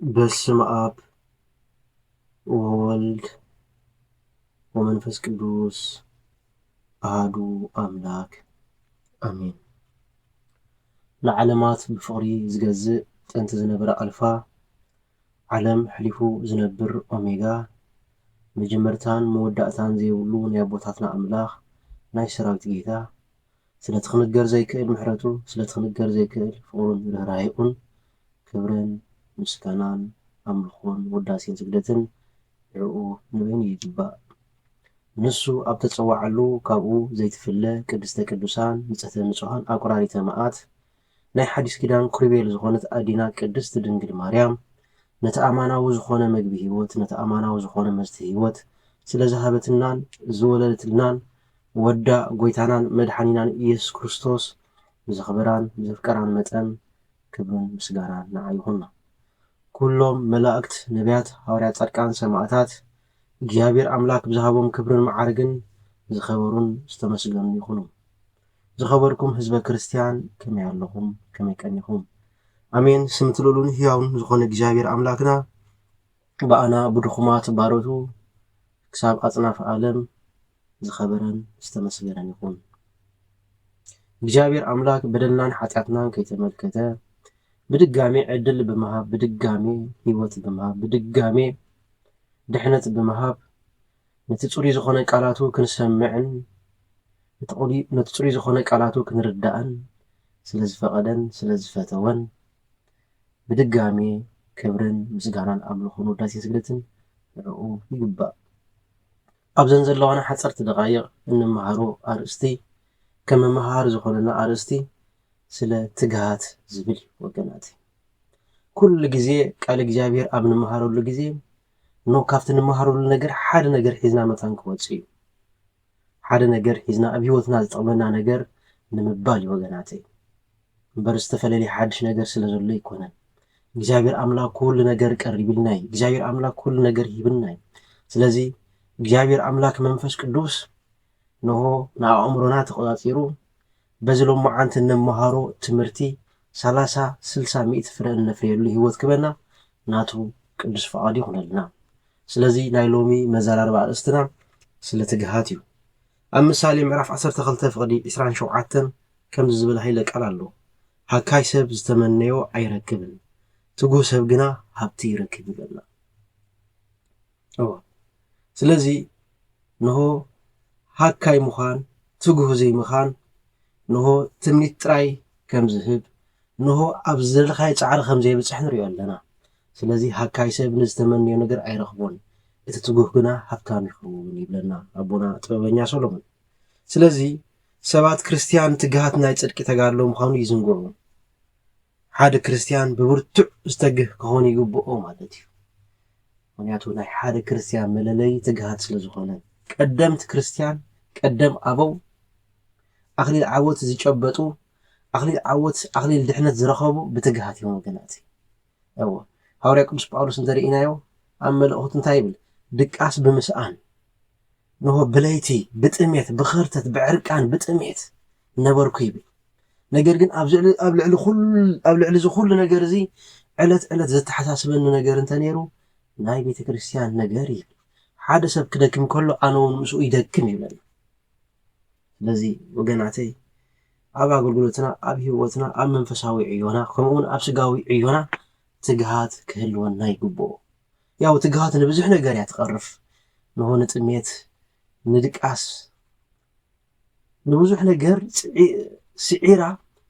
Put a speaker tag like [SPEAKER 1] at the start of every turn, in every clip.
[SPEAKER 1] በስመ አብ ወወልድ ወመንፈስ ቅዱስ አሐዱ አምላክ አሜን። ንዓለማት ብፍቕሪ ዝገዝእ ጥንቲ ዝነበረ ኣልፋ ዓለም ሕሊፉ ዝነብር ኦሜጋ መጀመርታን መወዳእታን ዘይብሉ ናይ ኣቦታትና ኣምላኽ ናይ ሰራዊት ጌታ ስለቲ ክንገር ዘይክእል ምሕረቱ ስለቲ ክንገር ዘይክእል ፍቕሩን ርህራሄኡን ክብርን ምስጋናን ኣምልኾን ውዳሴን ስግደትን ንዕኡ ንበይኑ ይግባእ። ንሱ ኣብ ተፀዋዓሉ ካብኡ ዘይትፍለ ቅድስተ ቅዱሳን ንጽሕተ ንጹሃን ኣቁራሪተ መዓት ናይ ሓዲስ ኪዳን ኩርቤል ዝኾነት ኣዲና ቅድስቲ ድንግል ማርያም ነቲ ኣማናዊ ዝኾነ መግቢ ህይወት ነቲ ኣማናዊ ዝኾነ መስተ ህይወት ስለ ዝሃበትናን ዝወለደትልናን ወዳ ጎይታናን መድሓኒናን ኢየሱስ ክርስቶስ ብዘኽብራን ብዘፍቀራን መጠን ክብርን ምስጋናን ንዓ ይኹንና። ኩሎም መላእክት ነቢያት ሐዋርያት ጻድቃን ሰማዕታት እግዚአብሔር አምላክ ብዝሃቦም ክብርን ማዕርግን ዝኸበሩን ዝተመስገኑ ይኹኑ። ዝኸበርኩም ህዝበ ክርስቲያን ከመይ ኣለኹም ከመይ ቀኒኹም? አሜን። ስም ትልሉን ህያውን ዝኾነ እግዚአብሔር አምላክና በኣና ብድኹማት ባሮቱ ክሳብ ኣጽናፍ ዓለም ዝኸበረን ዝተመስገነን ይኹን። እግዚአብሔር አምላክ በደልናን ኃጢአትናን ከይተመልከተ ብድጋሜ ዕድል በመሃብ ብድጋሜ ህይወት በመሃብ ብድጋሜ ድሕነት በመሃብ ነቲ ጽሩይ ዝኾነ ቃላቱ ክንሰምዕን ነቲ ጽሩይ ዝኾነ ቃላቱ ክንርዳእን ስለ ዝፈቐደን ስለ ዝፈተወን ብድጋሜ ክብርን ምስጋናን ኣምልኾን ውዳሴ ስግደትን ንዕኡ ይግባእ። ኣብዘን ዘለዋና ሓፀርቲ ደቃይቕ እንመሃሮ ኣርእስቲ ከም መምሃር ዝኾነና ኣርእስቲ ስለ ትግሃት ዝብል ወገናት ኩሉ ግዜ ቃል እግዚአብሔር ኣብ እንመሃረሉ ግዜ ኖ ካብቲ እንመሃረሉ ነገር ሓደ ነገር ሒዝና መታን ክወፅእ እዩ። ሓደ ነገር ሒዝና ኣብ ሂወትና ዝጠቕመና ነገር ንምባል እዩ ወገናተይ። እምበር ዝተፈለለየ ሓድሽ ነገር ስለ ዘሎ ይኮነን። እግዚአብሔር ኣምላክ ኩሉ ነገር ቀሪብልና እዩ። እግዚአብሔር ኣምላክ ኩሉ ነገር ሂብና እዩ። ስለዚ እግዚአብሔር ኣምላክ መንፈስ ቅዱስ ነሆ ንኣእምሮና ተቆፃፂሩ በዚ ሎማዓንቲ እንመሃሮ ትምህርቲ 30 60 ሚእቲ ፍረ እነፍርየሉ ህይወት ክበና ናቱ ቅዱስ ፈቃድ ይኹነልና። ስለዚ ናይ ሎሚ መዘራርባ ኣርእስትና ስለ ትግሃት እዩ። ኣብ ምሳሌ ምዕራፍ 12 ፍቕዲ 27 ከም ዝብል ሃይለ ቃል ኣሎ። ሃካይ ሰብ ዝተመነዮ ኣይረክብን ትጉህ ሰብ ግና ሃብቲ ይረክብ ይበልና። ስለዚ ነሆ ሃካይ ምዃን ትጉህ ዘይምዃን ነሆ ትምኒት ጥራይ ከም ዝህብ ነሆ ኣብ ዘለኻይ ፃዕሪ ከም ዘይብፅሕ ንሪኦ ኣለና። ስለዚ ሃካይ ሰብ ንዝተመነዮ ነገር ኣይረኽቦን እቲ ትጉህ ግና ሃብታም ይኸውን ይብለና ኣቦና ጥበበኛ ሰሎሞን። ስለዚ ሰባት ክርስቲያን ትግሃት ናይ ጽድቂ ተጋድሎ ምዃኑ ይዝንግዑ። ሓደ ክርስቲያን ብብርቱዕ ዝተግህ ክኾን ይግብኦ ማለት እዩ። ምክንያቱ ናይ ሓደ ክርስቲያን መለለይ ትግሃት ስለ ዝኾነ ቀደምቲ ክርስቲያን ቀደም ኣበው ኣኽሊል ዓወት ዝጨበጡ ኣኽሊል ዓወት ኣኽሊል ድሕነት ዝረኸቡ ብትግሃት እዮም ወገናት። ሐዋርያ ቅዱስ ጳውሎስ እንተሪኢናዮ ኣብ መልእኽቱ እንታይ ይብል? ድቃስ ብምስኣን ነሆ ብለይቲ ብጥሜት ብኽርተት ብዕርቃን ብጥሜት ነበርኩ ይብል። ነገር ግን ኣብ ልዕሊ እዚ ኩሉ ነገር እዚ ዕለት ዕለት ዘተሓሳስበኒ ነገር እንተ ነይሩ ናይ ቤተ ክርስቲያን ነገር ይብል። ሓደ ሰብ ክደክም ከሎ ኣነ እውን ምስኡ ይደክም ይብለና። ስለዚ ወገናተይ ኣብ ኣገልግሎትና ኣብ ህይወትና ኣብ መንፈሳዊ ዕዮና ከምኡውን ኣብ ስጋዊ ዕዮና ትግሃት ክህልወና ይግብኦ። ያው ትግሃት ንብዙሕ ነገር እያ ትቐርፍ። ንሆ ንጥሜት ንድቃስ ንብዙሕ ነገር ስዒራ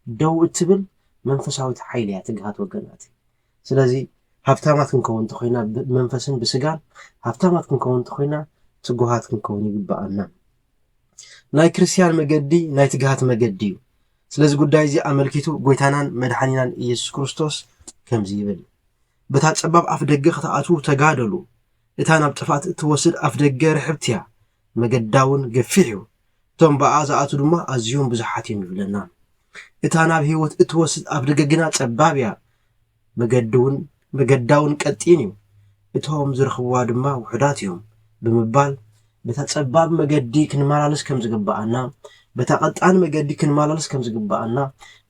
[SPEAKER 1] ደው እትብል መንፈሳዊት ሓይሊ እያ ትግሃት ወገናት። ስለዚ ሃብታማት ክንከውን እንተኮይና መንፈስን ብስጋን ሃብታማት ክንከውን እንተኮይና ትጉሃት ክንከውን ይግባአና። ናይ ክርስቲያን መገዲ ናይ ትግሃት መገዲ እዩ። ስለዚ ጉዳይ እዚ ኣመልኪቱ ጎይታናን መድሓኒናን ኢየሱስ ክርስቶስ ከምዚ ይብል፣ በታ ፀባብ ኣፍ ደገ ክትኣትዉ ተጋደሉ፣ እታ ናብ ጥፋት እትወስድ ኣፍ ደገ ርሕብቲ እያ፣ መገዳውን ገፊሕ እዩ፣ እቶም በኣ ዝኣቱ ድማ ኣዝዮም ብዙሓት እዮም ይብለና። እታ ናብ ህይወት እትወስድ ኣፍ ደገ ግና ፀባብ እያ፣ መገዳውን ቀጢን እዩ፣ እቶም ዝረኽብዋ ድማ ውሑዳት እዮም ብምባል በታ ፀባብ መገዲ ክንመላለስ ከም ዝግባአና በታ ቀጣን መገዲ ክንመላለስ ከም ዝግባአና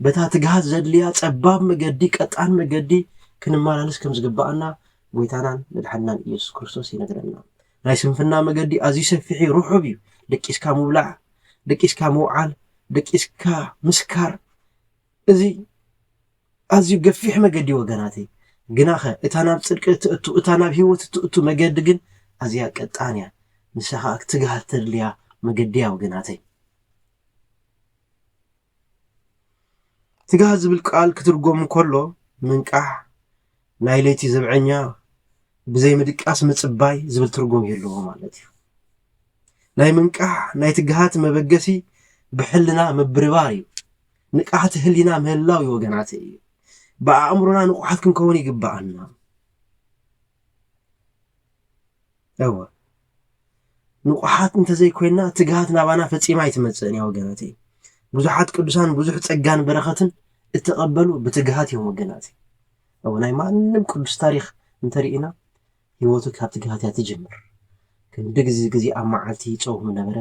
[SPEAKER 1] በታ ትግሃት ዘድልያ ፀባብ መገዲ ቀጣን መገዲ ክንመላለስ ከም ዝግባአና ጎይታናን መድሓኒናን ኢየሱስ ክርስቶስ ይነግረና ናይ ስንፍና መገዲ ኣዝዩ ሰፊሕ ሩሑብ እዩ ደቂስካ ምብላዕ ደቂስካ ምውዓል ደቂስካ ምስካር እዚ ኣዝዩ ገፊሕ መገዲ ወገናተይ ግናኸ እታ ናብ ጽድቂ ትእቱ እታ ናብ ህይወት ትእቱ መገዲ ግን ኣዝያ ቀጣንያ ንስኻ ክትግሃት ተድልያ መገዲ ያ ወገናተይ ትግሃት ዝብል ቃል ክትርጎም ከሎ ምንቃሕ ናይ ለይቲ ዘብዐኛ ብዘይ ምድቃስ ምጽባይ ዝብል ትርጉም ይህልዎ ማለት እዩ ናይ ምንቃሕ ናይ ትግሃት መበገሲ ብሕልና ምብርባር እዩ ንቃሕቲ ህሊና ምህላው እዩ ወገናተይ እዩ በአእምሮና ንቁሓት ክንከውን ይግባአና እወ ንቁሓት እንተዘይኮይና ትግሃት ናባና ፈጺማ ይትመጽእን ያ ወገናተይ ብዙሓት ቅዱሳን ብዙሕ ጸጋን በረኸትን እተቐበሉ ብትግሃት እዮም ወገናተይ እወ ናይ ማንም ቅዱስ ታሪኽ እንተሪኢና ህይወቱ ካብ ትግሃት እያ ትጅምር ክንዲ ግዜ ኣብ መዓልቲ ይጾም ነበረ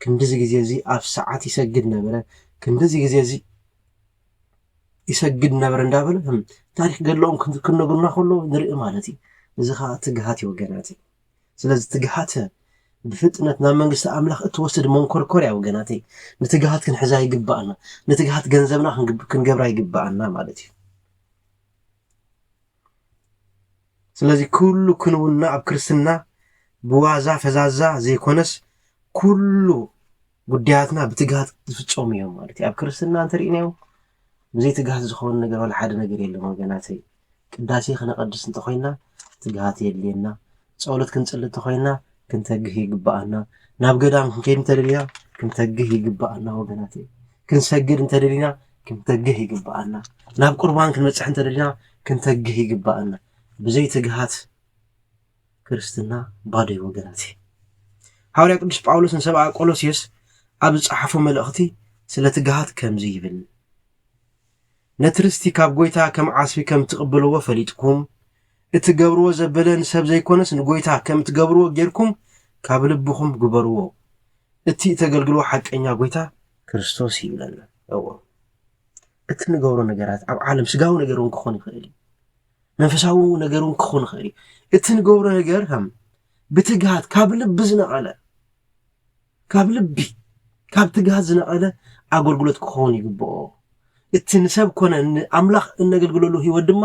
[SPEAKER 1] ክንዲ ግዜ እዚ ኣብ ሰዓት ይሰግድ ነበረ ክንዲ ግዜ እዚ ይሰግድ ነበር እንዳበለ ታሪክ ገለኦም ክንነግሩና ከሎ ንርኢ ማለት እዩ እዚ ኸ ትግሃት ይወገናተይ ስለዚ ትግሃት ብፍጥነት ናብ መንግስቲ ኣምላኽ እትወስድ መንኮርኮር ያ ወገናተይ ንትግሃት ክንሕዛ ይግባአና ንትግሃት ገንዘብና ክንገብራ ይግባአና ማለት እዩ ስለዚ ኩሉ ክንውና ኣብ ክርስትና ብዋዛ ፈዛዛ ዘይኮነስ ኩሉ ጉዳያትና ብትግሃት ዝፍጾም እዮም ማለት እዩ ኣብ ክርስትና እንተሪእናዮ ብዘይ ትግሃት ዝኸውን ነገር ወላ ሓደ ነገር የለም ወገናተይ ቅዳሴ ክነቐድስ እንተኾይና ትግሃት የድልየና ጸሎት ክንጽልይ እንተኾይና ክንተግህ ይግባአና ናብ ገዳም ክንከይድ እንተደሊና ክንተግህ ይግባአና ወገናተይ ክንሰግድ እንተደሊና ክንተግህ ይግባአና ናብ ቁርባን ክንበጽሕ እንተደሊና ክንተግህ ይግባአና ብዘይ ትግሃት ክርስትና ባዶ እዩ ወገናተይ ሐዋርያ ቅዱስ ጳውሎስ ንሰብኣ ቆሎስዮስ ኣብ ዝጸሓፎ መልእኽቲ ስለ ትግሃት ከምዚ ይብል ነትርስቲ ካብ ጎይታ ከም ዓስቢ ከም ትቕበልዎ ፈሊጥኩም እትገብርዎ ዘበለ ንሰብ ዘይኮነስ ንጎይታ ከም ትገብርዎ ጌርኩም ካብ ልብኹም ግበርዎ እቲ ተገልግሎ ሓቀኛ ጎይታ ክርስቶስ ይብለና እወ እቲ ንገብሮ ነገራት ኣብ ዓለም ስጋዊ ነገር እውን ክኾን ይኽእል መንፈሳዊ ነገር እውን ክኾን ይኽእል እቲ ንገብሮ ነገር ብትግሃት ካብ ልቢ ዝነቐለ ካብ ልቢ ካብ ትግሃት ዝነቐለ ኣገልግሎት ክኸውን ይግብኦ እቲ ንሰብ ኮነ ንኣምላኽ እነገልግለሉ ህይወት ድማ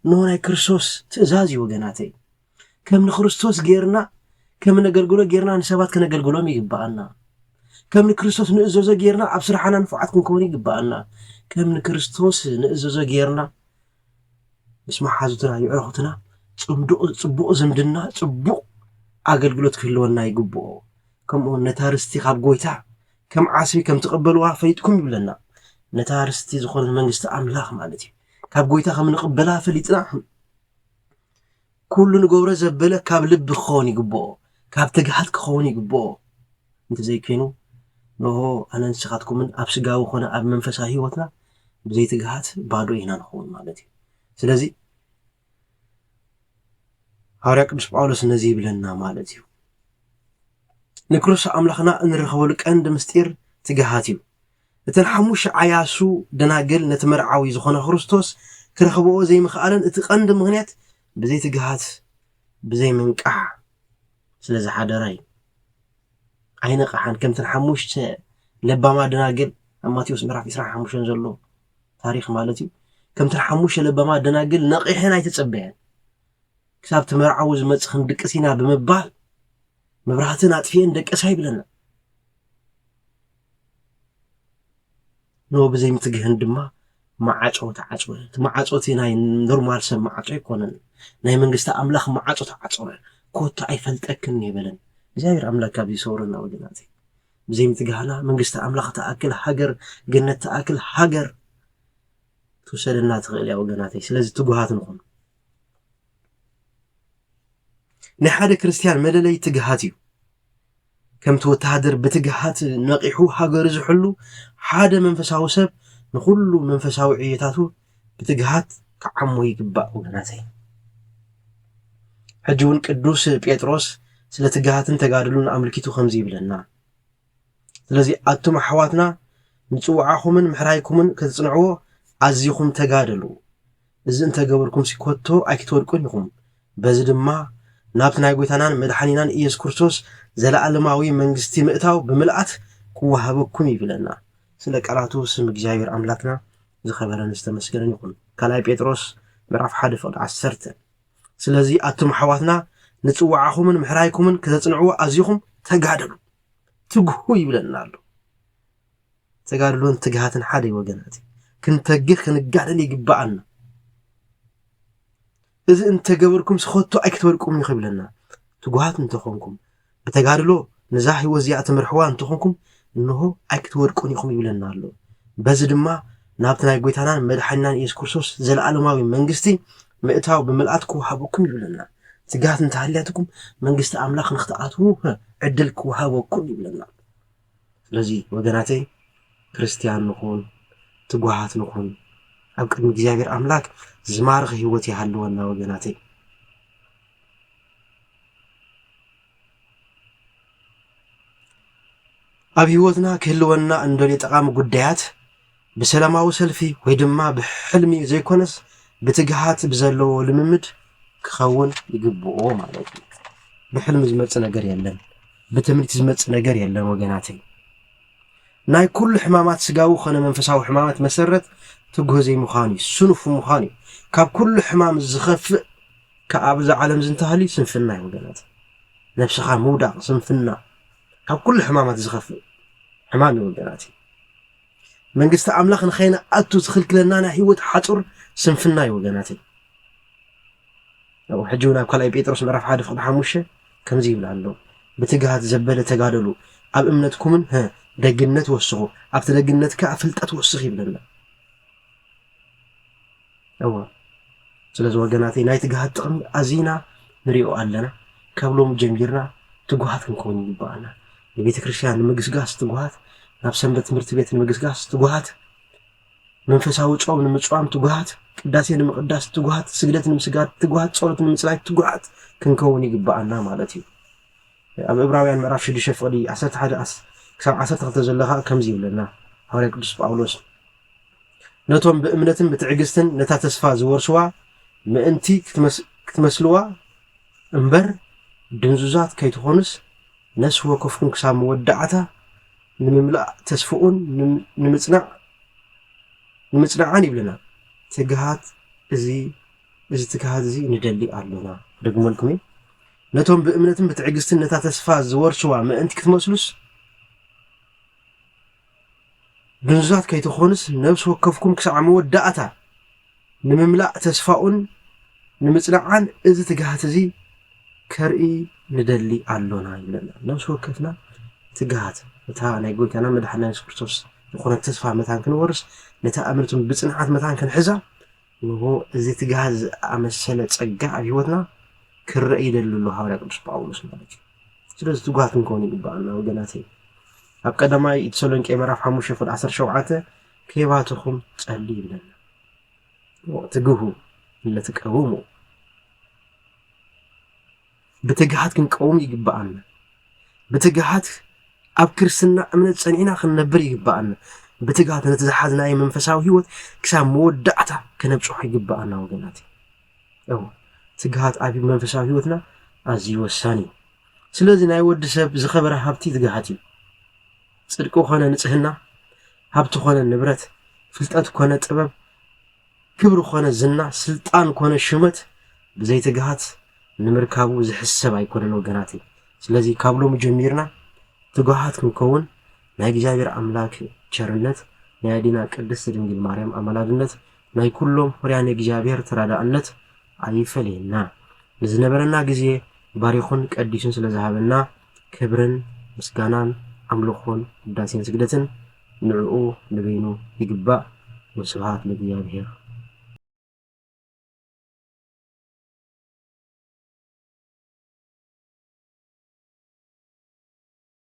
[SPEAKER 1] ንሆናይ ክርስቶስ ትእዛዝ እዩ ወገናተይ ከም ንክርስቶስ ጌርና ከም ነገልግሎ ጌርና ንሰባት ከነገልግሎም ይግባአና ከም ንክርስቶስ ንእዘዞ ጌርና ኣብ ስራሕና ንፉዓት ክንከውን ይግባአና ከም ንክርስቶስ ንእዘዞ ጌርና ምስ መሓዙትና ይዕረኹትና ጽቡቕ ዝምድና ጽቡቕ ኣገልግሎት ክህልወና ይግብኦ ከምኡ ነታ ርስቲ ካብ ጎይታ ከም ዓስቢ ከም ትቕበልዋ ፈሊጥኩም ይብለና ነታ ርስቲ ዝኾነ መንግስቲ ኣምላኽ ማለት እዩ ካብ ጎይታ ከም ንቕበላ ፈሊጥና ኩሉ ንገብሮ ዘበለ ካብ ልቢ ክኸውን ይግብኦ ካብ ትግሃት ክኸውን ይግብኦ እንተዘይኮይኑ ንሆ ኣነ ንስኻትኩምን ኣብ ስጋዊ ኮነ ኣብ መንፈሳዊ ህይወትና ብዘይ ትግሃት ባዶ ኢና ንኸውን ማለት እዩ ስለዚ ሐዋርያ ቅዱስ ጳውሎስ ነዚ ይብለና ማለት እዩ ንክርስቶስ ኣምላኽና እንረኸበሉ ቀንዲ ምስጢር ትግሃት እዩ እተን ሓሙሽተ ዓያሱ ደናግል ነቲ መርዓዊ ዝኾነ ክርስቶስ ክረኽብኦ ዘይምኽኣለን እቲ ቀንዲ ምኽንያት ብዘይ ትግሃት ብዘይ ምንቃሕ ስለ ዝሓደረ እዩ ኣይነቕሓን ከምተን ሓሙሽተ ለባማ ደናግል ኣብ ማቴዎስ ምዕራፍ 25 ዘሎ ታሪክ ማለት እዩ ከምተን ሓሙሽተ ለባማ ደናግል ነቒሐን ኣይተጸበየን ክሳብ እቲ መርዓዊ ዝመጽእ ክንድቅስ ኢና ብምባል መብራህትን ኣጥፊአን ደቀሳ ይብለና نو بزي متجهن دما معاچو تعاچو معاچوتي ناي نورمال سب معاچو يكونن ناي منغستا املاخ معاچو تعاچو كوتا ايفلطكن يبلن زاير املاك ابي سورنا ودناتي بزي متجهنا منغستا املاخ تاكل حجر جنت تاكل حجر توسلنا تغيل يا ودناتي سلازي تغوهات نكون نحد كريستيان مدلي تغهاتيو كم توتهدر بتجهات نقيحو حجر زحلو حدا منفساو سب نخلو منفساو عيتاتو بتجهات كعمو يقبا ودناتي حجون قدوس بيتروس سلا تجهاتن تغادلون املكيتو خمزي بلنا ስለዚህ አቱም አሕዋትና ንጽዋዓኹምን ምሕራይኩምን ከተጽንዕዎ አዝይኹም ተጋደሉ እዚ እንተገበርኩም ሲኮቶ ኣይክትወድቁን ኢኹም በዚ ድማ ናብቲ ናይ ጎይታናን መድሓኒናን ኢየሱስ ክርስቶስ ዘለዓለማዊ መንግስቲ ምእታው ብምልኣት ክወሃበኩም ይብለና ስለ ቃላቱ ስም እግዚአብሔር አምላክና ዝኸበረን ዝተመስገነን ይኹን ካልኣይ ጴጥሮስ ምዕራፍ 1:10 ስለዚ ኣቱም ኣሕዋትና ንጽዋዓኹምን ምሕራይኩምን ከተጽንዕዎ ኣዝይኹም ተጋደሉ ትግሁ ይብለና ኣሎ ተጋድሎን ትግሃትን ሓደ ወገናት ክንተግህ ክንጋደል ይግባአና እዚ እንተገበርኩም ስኸቶ ኣይክትወድቁም ይኽብለና ትጉሃት እንተኾንኩም በተጋድሎ ነዛ ህይወት እዚኣ ትምርሕዋ እንተኾንኩም እንሆ ኣይክትወድቁን ኢኹም ይብለና ኣሎ በዚ ድማ ናብቲ ናይ ጎይታናን መድሓኒናን ኢየሱስ ክርስቶስ ዘለዓለማዊ መንግስቲ ምእታው ብምልኣት ክወሃበኩም ይብለና ትጋሃት እንተሃልያትኩም መንግስቲ ኣምላኽ ንኽትኣትዉ ዕድል ክወሃበኩም ይብለና ስለዚ ወገናተይ ክርስቲያን ንኹን ትጉሃት ንኹን ኣብ ቅድሚ እግዚአብሔር ኣምላክ ዝማርኽ ህይወት ይሃልወና ወገናተይ ኣብ ህይወትና ክህልወና እንደልዮ ጠቃሚ ጉዳያት ብሰላማዊ ሰልፊ ወይ ድማ ብሕልሚ ዘይኮነስ ብትግሃት ብዘለዎ ልምምድ ክኸውን ይግብኦ ማለት እዩ ብሕልሚ ዝመጽእ ነገር የለን ብትምኒት ዝመጽእ ነገር የለን ወገናተይ ናይ ኩሉ ሕማማት ስጋዊ ኾነ መንፈሳዊ ሕማማት መሰረት ትጉህ ዘይምዃኑ ስኑፍ ምዃኑ ካብ ኩሉ ሕማም ዝኸፍእ ከኣብዛ ዓለም ዝንተሃሊ ስንፍና ወገናት ነፍስኻ ምውዳቕ ስንፍና ካብ ኩሉ ሕማማት ዝኸፍእ ሕማም ወገናት መንግስቲ ኣምላኽ ንኸይንኣቱ ዝኽልክለና ናይ ህይወት ሓጹር ስንፍና ወገናት ያው ሕጂ ናብ ካልኣይ ጴጥሮስ ምዕራፍ 1:5 ከምዚ ይብላ ኣሎ ብትግሃት ዘበለ ተጋደሉ ኣብ እምነትኩምን ደግነት ወስኹ ኣብቲ ደግነትካ ፍልጠት ወስኽ ይብለና እዋ ስለዚ ወገናተይ ናይ ትግሃት ጥቕሚ ኣዚና ንሪኦ ኣለና ካብሎም ጀሚርና ትጉሃት ክንከውን ይግባአና ንቤተ ክርስቲያን ንምግስጋስ ትጉሃት ናብ ሰንበት ትምህርቲ ቤት ንምግስጋስ ትጉሃት መንፈሳዊ ጾም ንምጽዋም ትጉሃት ቅዳሴ ንምቅዳስ ትጉሃት ስግደት ንምስጋድ ትጉሃት ጸሎት ንምጽላይ ትጉሃት ክንከውን ይግባአና ማለት እዩ ኣብ ዕብራውያን ምዕራፍ 6:11-12 ዘለኻ ከምዚ ይብለና ሐዋርያ ቅዱስ ጳውሎስ ነቶም ብእምነትን ብትዕግስትን ነታ ተስፋ ዝወርስዋ ምእንቲ ክትመስልዋ እምበር ድንዙዛት ከይትኾኑስ ነፍሲ ወከፍኩም ክሳብ መወዳዕታ ንምምላእ ተስፍኡን ንምጽናዕን ይብለና ትግሃት እዚ ትግሃት እዚ ንደሊ ኣለና ደግሞልኩም ነቶም ብእምነትን ብትዕግስትን ነታ ተስፋ ዝወርስዋ ምእንቲ ክትመስሉስ ድንዙዛት ከይትኾኑስ ነፍሲ ወከፍኩም ክሳብ መወዳዕታ ንምምላእ ተስፋኡን ንምጽናዕን እዚ ትግሃት እዚ ከርኢ ንደሊ ኣሎና ይብለና ነፍሲ ወከፍና ትግሃት እታ ናይ ጎይታና መድሓኒና ኢየሱስ ክርስቶስ ዝኾነት ተስፋ መታን ክንወርስ ነታ እምነቱን ብጽንዓት መታን ክንሕዛ ንሆ እዚ ትግሃት ዝኣመሰለ ጸጋ ኣብ ህይወትና ክረአ ይደሊ ኣሎ ሐዋርያ ቅዱስ ጳውሎስ ማለት እዩ ስለዚ ትጉሃት ክንከውን ይግባአና ወገናተይ ኣብ ቀዳማይ ተሰሎንቄ ምዕራፍ 5:17 ከይባትኹም ጸልዩ ይብለና ትግሁ ለትቀውሙ ብትግሃት ክንቀውም ይግባአና ብትግሃት ኣብ ክርስትና እምነት ጸኒዕና ክንነብር ይግባአና ብትግሃት ነቲ ዝሓዝናዮ መንፈሳዊ ህይወት ክሳብ መወዳዕታ ክነብጽሖ ይግባአና ወገናት እው ትግሃት ኣብ መንፈሳዊ ህይወትና ኣዝዩ ወሳኒ ስለዚ ናይ ወዲ ሰብ ዝኸበረ ሃብቲ ትግሃት እዩ ጽድቂ ኾነ ንጽህና ሃብቲ ኾነ ንብረት ፍልጠት ኾነ ጥበብ ክብሪ ኾነ ዝና ስልጣን ኾነ ሽመት ብዘይ ትግሃት ንምርካቡ ዝሕሰብ ኣይኮነን ወገናት ስለዚ ካብሎም ጀሚርና ትጉሃት ክንከውን ናይ እግዚአብሔር ኣምላክ ቸርነት ናይ ኣዴና ቅድስት ድንግል ማርያም ኣማላድነት ናይ ኩሎም ፍርያን እግዚአብሔር ተራዳእነት ኣይፈለየና ንዝነበረና ግዜ ባሪኹን ቀዲሱን ስለዝሃበና ክብርን ምስጋናን ኣምልኾን ውዳሴን ስግደትን ንዕኡ ንበይኑ ይግባእ ወስብሐት ለእግዚአብሔር